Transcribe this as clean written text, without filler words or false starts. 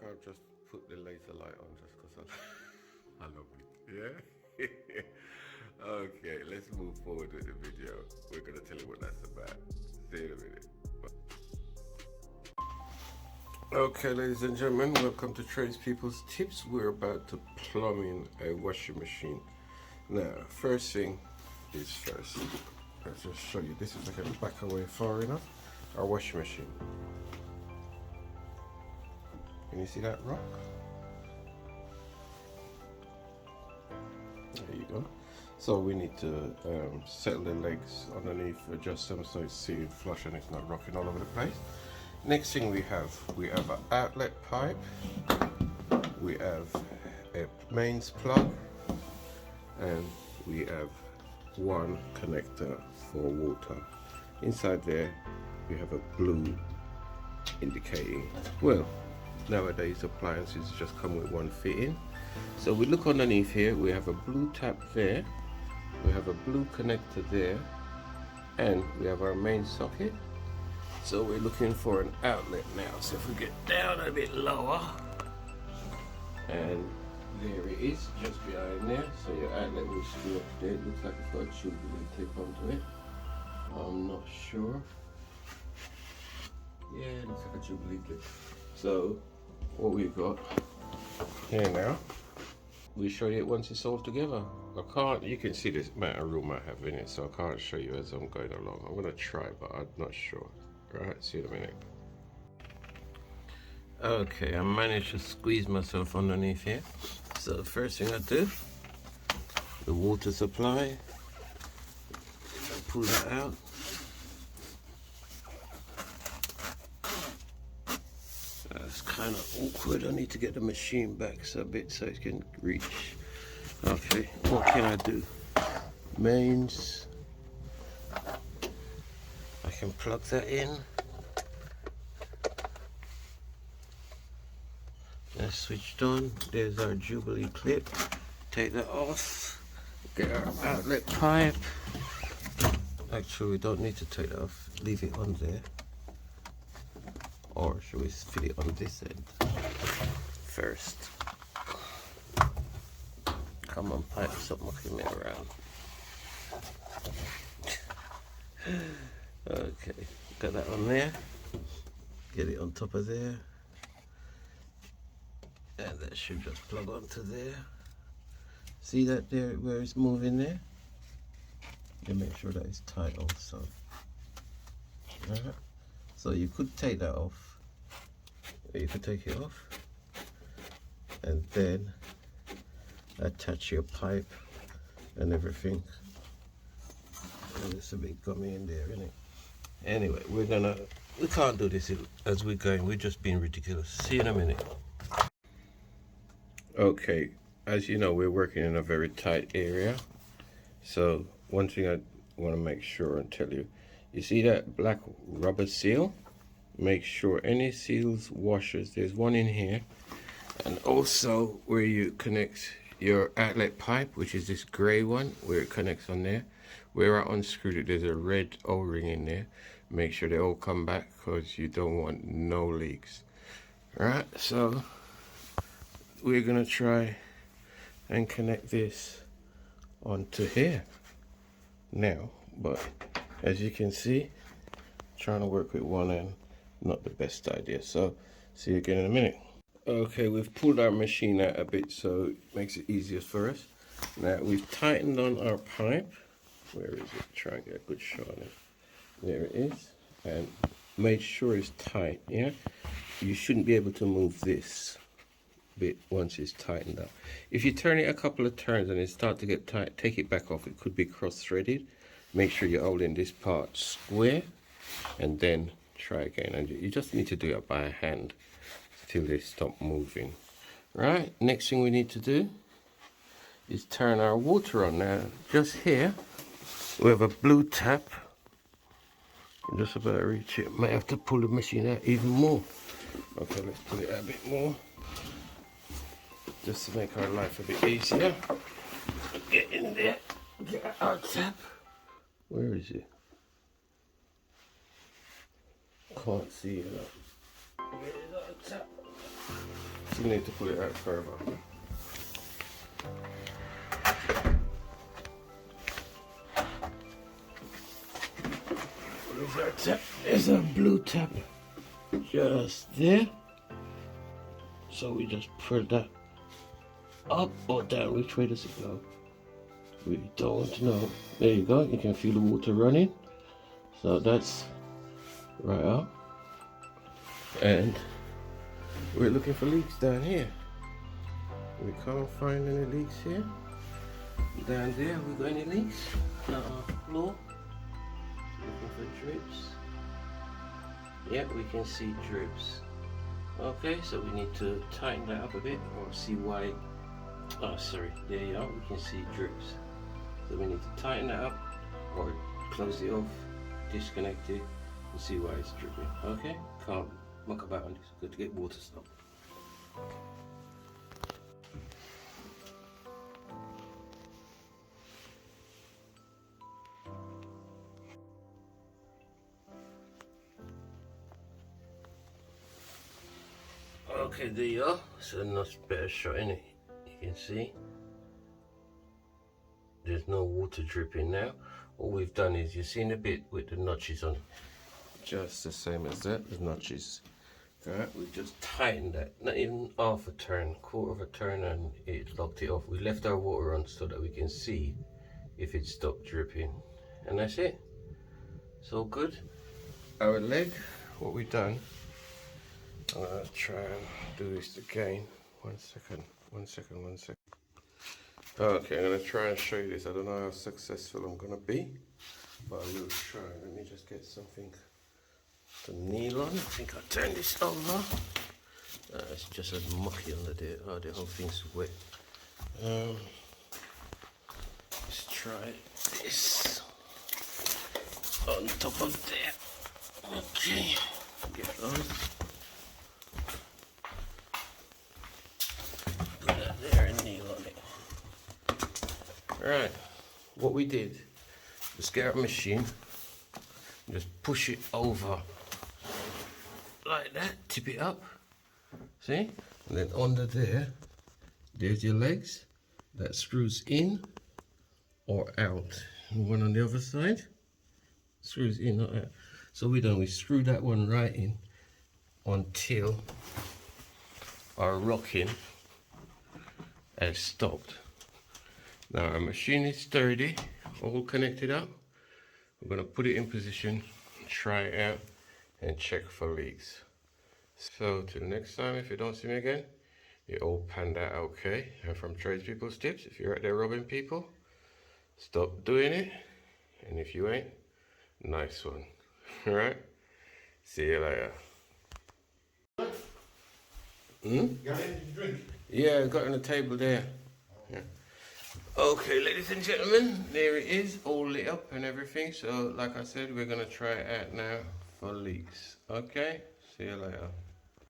I'll just put the laser light on just because I love it. Yeah? Okay, let's move forward with the video. We're going to tell you what that's about. See you in a minute. Okay, ladies and gentlemen, welcome to Tradespeople's Tips. We're about to plumb in a washing machine. Now, first thing is first. Let's just show you. This is, I can back away far enough. Our washing machine. Can you see that rock? There you go. So we need to settle the legs underneath, adjust them so it's sealed flush and it's not rocking all over the place. Next thing we have an outlet pipe, we have a mains plug, and we have one connector for water. Inside there we have a blue indicating, well, nowadays appliances just come with one fitting. So we look underneath here, we have a blue tap there, we have a blue connector there, and we have our main socket. So we're looking for an outlet now. So if we get down a bit lower, and there it is, just behind there. So your outlet will still up there. It looks like it's got a tube we can tape onto it. I'm not sure. Yeah, it looks like a Jubilee clip. So what we've got here now, we'll show you it once it's all together. I can't, you can see this amount of room I have in it, so I can't show you as I'm going along. I'm gonna try, but I'm not sure. Right, see you in a minute. Okay, I managed to squeeze myself underneath here. So the first thing I do, the water supply, I pull that out. That's kind of awkward. I need to get the machine back a bit so it can reach. Okay, what can I do? Mains. I can plug that in. That's switched on. There's our Jubilee clip. Take that off. Get our outlet pipe. Actually, we don't need to take that off. Leave it on there. Or should we fit it on this end first? Come on, pipe, stop mucking me around. Okay, got that on there. Get it on top of there. And that should just plug onto there. See that there where it's moving there? You make sure that it's tight also. Alright. So you could take that off. Or you could take it off. And then attach your pipe and everything. And it's a bit gummy in there, isn't it? Anyway, we can't do this as we're going. We're just being ridiculous. See you in a minute. Okay, as you know, we're working in a very tight area. So one thing I want to make sure and tell you, you see that black rubber seal? Make sure any seals, washers, there's one in here. And also where you connect your outlet pipe, which is this gray one, where it connects on there. Where I unscrewed it, there's a red O-ring in there. Make sure they all come back because you don't want no leaks. Alright, so we're gonna try and connect this onto here now, but as you can see, trying to work with one end, not the best idea. So see you again in a minute. Okay, we've pulled our machine out a bit so it makes it easier for us. Now we've tightened on our pipe. Where is it? Try and get a good shot on it. There it is. And make sure it's tight, yeah? You shouldn't be able to move this bit once it's tightened up. If you turn it a couple of turns and it starts to get tight, take it back off. It could be cross-threaded. Make sure you're holding this part square and then try again. And you just need to do it by hand till they stop moving. Right, next thing we need to do is turn our water on. Now, just here, we have a blue tap. I'm just about to reach it. Might have to pull the machine out even more. Okay, let's pull it out a bit more. Just to make our life a bit easier. Get in there. Get our tap. Where is it? Can't see it. Where is our tap? still need to pull it out further. There's a blue tap just there. So we just pull that up or down. Which way does it go? We don't know. There you go. You can feel the water running. So that's right up. And we're looking for leaks down here. We can't find any leaks here. Down there, we got any leaks? Floor. Looking for drips. Yep, we can see drips. Okay, so we need to tighten that up a bit or see why. Oh, sorry, there you are. We can see drips. So we need to tighten that up or close it off, disconnect it, and see why it's dripping. Okay, can't muck about on this. Good to get water stopped. Okay, there you are. So much better shot in it. You can see there's no water dripping now. All we've done is, you've seen a bit with the notches on it. Just the same as that, the notches. Alright, we just tightened that, not even half a turn, quarter of a turn, and it locked it off. We left our water on so that we can see if it stopped dripping. And that's it. So good. Our leg, what we've done, I'm gonna try and do this again. One second. Okay, I'm gonna try and show you this. I don't know how successful I'm gonna be, but I will try. Let me just get something to kneel on. I think I'll turn this over. It's just a mucky under there. Oh, the whole thing's wet. Let's try this on top of there. Okay, get those. Put that there and kneel on it. Right, what we did was get our machine, just push it over like that, tip it up, see? And then under there, there's your legs. That screws in or out. And one on the other side, screws in or out. So we screw that one right in until our rocking has stopped. Now our machine is sturdy, all connected up. We're going to put it in position, try it out, and check for leaks. So till next time, if you don't see me again, it all panned out okay. And from tradespeople's tips, if you're out there robbing people, stop doing it. And if you ain't, nice one. Alright? See you later. Got anything to drink? Yeah, I got it on the table there. Yeah. Okay, ladies and gentlemen, there it is, all lit up and everything. So, like I said, we're going to try it out now for leaks. Okay, see you later.